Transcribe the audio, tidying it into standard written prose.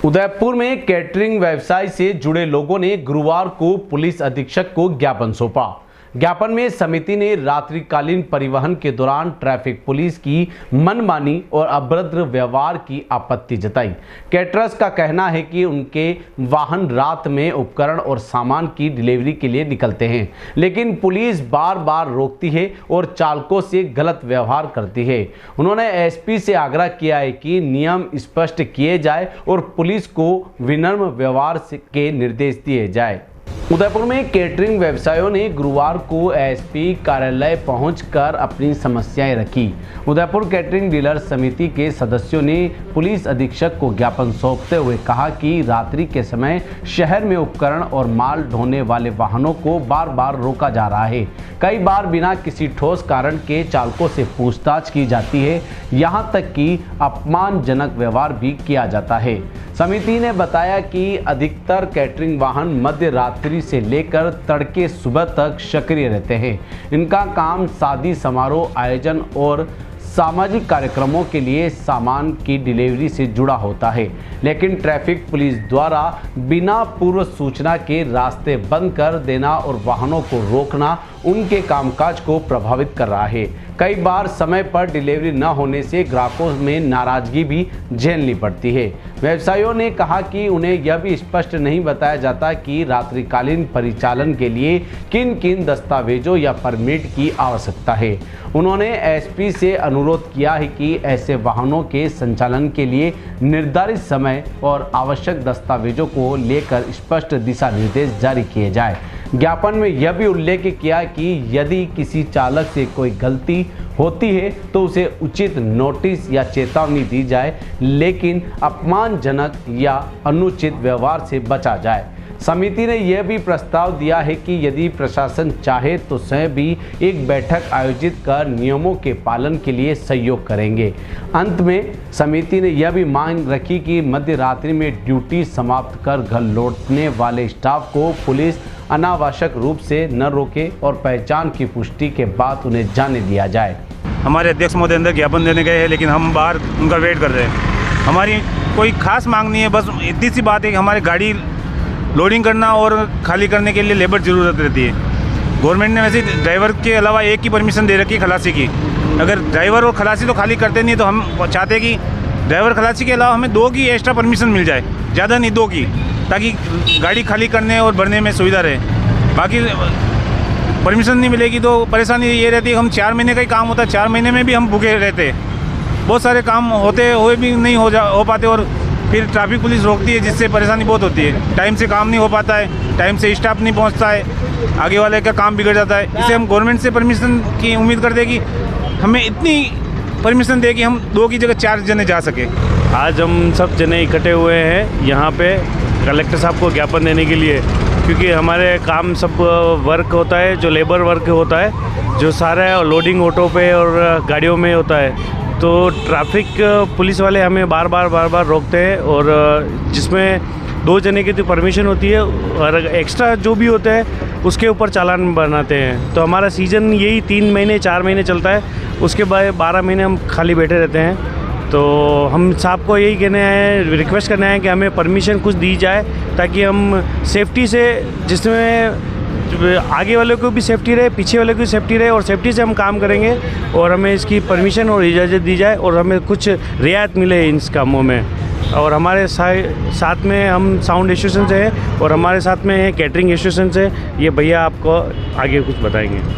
उदयपुर में कैटरिंग व्यवसाय से जुड़े लोगों ने गुरुवार को पुलिस अधीक्षक को ज्ञापन सौंपा। ज्ञापन में समिति ने रात्रिकालीन परिवहन के दौरान ट्रैफिक पुलिस की मनमानी और अभद्र व्यवहार की आपत्ति जताई। कैटरर्स का कहना है कि उनके वाहन रात में उपकरण और सामान की डिलीवरी के लिए निकलते हैं, लेकिन पुलिस बार बार रोकती है और चालकों से गलत व्यवहार करती है। उन्होंने एसपी से आग्रह किया है कि नियम स्पष्ट किए जाए और पुलिस को विनम्र व्यवहार के निर्देश दिए जाए। उदयपुर में कैटरिंग व्यवसायियों ने गुरुवार को एसपी कार्यालय पहुंचकर अपनी समस्याएं रखी। उदयपुर कैटरिंग डीलर समिति के सदस्यों ने पुलिस अधीक्षक को ज्ञापन सौंपते हुए कहा कि रात्रि के समय शहर में उपकरण और माल ढोने वाले वाहनों को बार बार रोका जा रहा है। कई बार बिना किसी ठोस कारण के चालकों से पूछताछ की जाती है, यहां तक कि अपमानजनक व्यवहार भी किया जाता है। समिति ने बताया कि अधिकतर कैटरिंग वाहन मध्य रात्रि से लेकर तड़के सुबह तक सक्रिय रहते हैं। इनका काम शादी समारोह आयोजन और सामाजिक कार्यक्रमों के लिए सामान की डिलीवरी से जुड़ा होता है, लेकिन ट्रैफिक पुलिस द्वारा बिना पूर्व सूचना के रास्ते बंद कर देना और वाहनों को रोकना उनके कामकाज को प्रभावित कर रहा है। कई बार समय पर डिलीवरी न होने से ग्राहकों में नाराजगी भी झेलनी पड़ती है। व्यवसायियों ने कहा कि उन्हें यह भी स्पष्ट नहीं बताया जाता कि रात्रिकालीन परिचालन के लिए किन किन दस्तावेजों या परमिट की आवश्यकता है। उन्होंने एसपी से अनुरोध किया है कि ऐसे वाहनों के संचालन के लिए निर्धारित समय और आवश्यक दस्तावेजों को लेकर स्पष्ट दिशा निर्देश जारी किए जाए। ज्ञापन में यह भी उल्लेख किया कि यदि किसी चालक से कोई गलती होती है तो उसे उचित नोटिस या चेतावनी दी जाए, लेकिन अपमानजनक या अनुचित व्यवहार से बचा जाए। समिति ने यह भी प्रस्ताव दिया है कि यदि प्रशासन चाहे तो स्वयं भी एक बैठक आयोजित कर नियमों के पालन के लिए सहयोग करेंगे। अंत में समिति ने यह भी मांग रखी कि मध्य रात्रि में ड्यूटी समाप्त कर घर लौटने वाले स्टाफ को पुलिस अनावश्यक रूप से न रोके और पहचान की पुष्टि के बाद उन्हें जाने दिया जाए। हमारे अध्यक्ष महोदय अंदर ज्ञापन देने गए हैं, लेकिन हम बाहर उनका वेट कर रहे हैं। हमारी कोई खास मांग नहीं है, बस इतनी सी बात है कि हमारी गाड़ी लोडिंग करना और खाली करने के लिए लेबर ज़रूरत रहती है। गवर्नमेंट ने वैसे ड्राइवर के अलावा एक की परमिशन दे रखी है, खलासी की। अगर ड्राइवर और खलासी तो खाली करते नहीं, तो हम चाहते हैं कि ड्राइवर खलासी के अलावा हमें 2 की एक्स्ट्रा परमिशन मिल जाए, ज़्यादा नहीं 2 की, ताकि गाड़ी खाली करने और भरने में सुविधा रहे। बाकी परमिशन नहीं मिलेगी तो परेशानी ये रहती है, हम 4 महीने का ही काम होता है, 4 महीने में भी हम भूखे रहते हैं। बहुत सारे काम होते हुए भी नहीं हो पाते और फिर ट्रैफिक पुलिस रोकती है, जिससे परेशानी बहुत होती है। टाइम से काम नहीं हो पाता है, टाइम से स्टाफ नहीं पहुंचता है, आगे वाले का काम बिगड़ जाता है। इससे हम गवर्नमेंट से परमिशन की उम्मीद करते हैं कि हमें इतनी परमिशन दे कि हम 2 की जगह 4 जने जा सके। आज हम सब जने इकट्ठे हुए हैं यहाँ पे कलेक्टर साहब को ज्ञापन देने के लिए, क्योंकि हमारे काम सब वर्क होता है, जो लेबर वर्क होता है, जो सारा लोडिंग ऑटो पे और गाड़ियों में होता है, तो ट्रैफिक पुलिस वाले हमें बार बार रोकते हैं और जिसमें 2 जने की तो परमिशन होती है और एक्स्ट्रा जो भी होता है उसके ऊपर चालान बनाते हैं। तो हमारा सीज़न यही 3 महीने 4 महीने चलता है, उसके बाद 12 महीने हम खाली बैठे रहते हैं। तो हम साहब को यही कहने हैं, रिक्वेस्ट करना है कि हमें परमिशन कुछ दी जाए, ताकि हम सेफ्टी से, जिसमें आगे वाले को भी सेफ्टी रहे, पीछे वाले को भी सेफ्टी रहे, और सेफ्टी से हम काम करेंगे और हमें इसकी परमिशन और इजाज़त दी जाए और हमें कुछ रियायत मिले इन कामों में। और हमारे साथ में हम साउंड एसोसिएशन से हैं और हमारे साथ में कैटरिंग एसोसिएशन से, ये भैया आपको आगे कुछ बताएंगे।